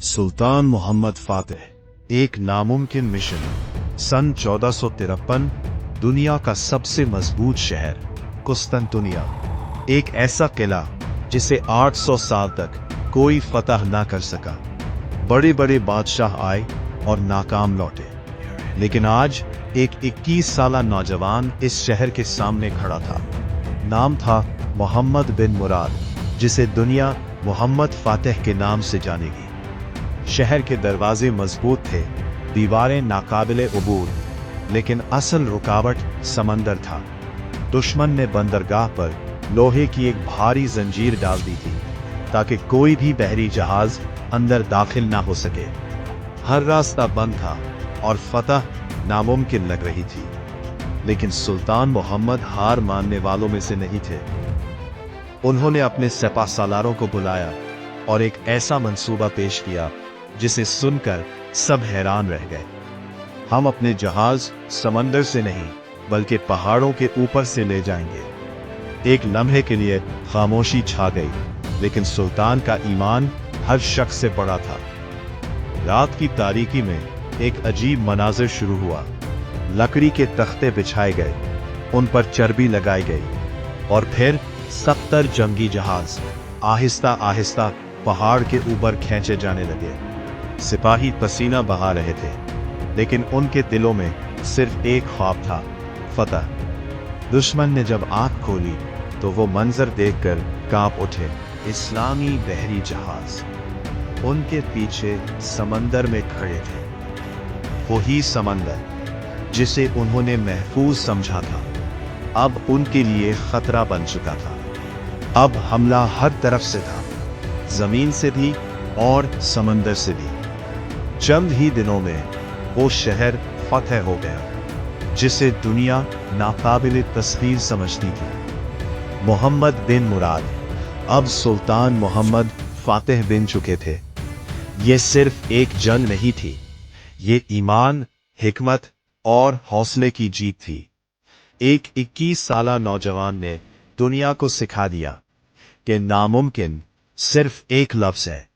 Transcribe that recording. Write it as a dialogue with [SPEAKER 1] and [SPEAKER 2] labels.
[SPEAKER 1] सुल्तान मोहम्मद फातेह। एक नामुमकिन मिशन। सन 1453। दुनिया का सबसे मजबूत शहर कुस्तंतुनिया। एक ऐसा किला जिसे 800 साल तक कोई फतह ना कर सका। बड़े बड़े बादशाह आए और नाकाम लौटे, लेकिन आज एक 21 साला नौजवान इस शहर के सामने खड़ा था। नाम था मोहम्मद बिन मुराद, जिसे दुनिया मोहम्मद फातेह के नाम से जानेगी। शहर के दरवाजे मजबूत थे, दीवारें नाकाबिले उबूर, लेकिन असल रुकावट समंदर था। दुश्मन ने बंदरगाह पर लोहे की एक भारी जंजीर डाल दी थी, ताकि कोई भी बहरी जहाज अंदर दाखिल ना हो सके। हर रास्ता बंद था और फतह नामुमकिन लग रही थी, लेकिन सुल्तान मोहम्मद हार मानने वालों में से नहीं थे। उन्होंने अपने सिपह सालारों को बुलाया और एक ऐसा मंसूबा पेश किया जिसे सुनकर सब हैरान रह गए। हम अपने जहाज समंदर से नहीं बल्कि पहाड़ों के ऊपर से ले जाएंगे। एक लम्हे के लिए खामोशी छा गई, लेकिन सुल्तान का ईमान हर शख्स से बड़ा था। रात की तारीकी में एक अजीब मनाजिर शुरू हुआ। लकड़ी के तख्ते बिछाए गए, उन पर चर्बी लगाई गई, और फिर 70 जंगी जहाज आहिस्ता आहिस्ता पहाड़ के ऊपर खींचे जाने लगे। सिपाही पसीना बहा रहे थे, लेकिन उनके दिलों में सिर्फ एक ख्वाब था, फतह। दुश्मन ने जब आंख खोली तो वो मंजर देखकर कांप उठे। इस्लामी बहरी जहाज उनके पीछे समंदर में खड़े थे। वही समंदर जिसे उन्होंने महफूज समझा था, अब उनके लिए खतरा बन चुका था। अब हमला हर तरफ से था, जमीन से भी और समंदर से भी। चंद ही दिनों में वो शहर फतह हो गया, जिसे दुनिया नाकाबिले तस्वीर समझती थी। मोहम्मद बिन मुराद अब सुल्तान मोहम्मद फातेह बन चुके थे। ये सिर्फ एक जंग नहीं थी, ये ईमान, हिकमत और हौसले की जीत थी। एक 21 साला नौजवान ने दुनिया को सिखा दिया कि नामुमकिन सिर्फ एक लफ्ज है।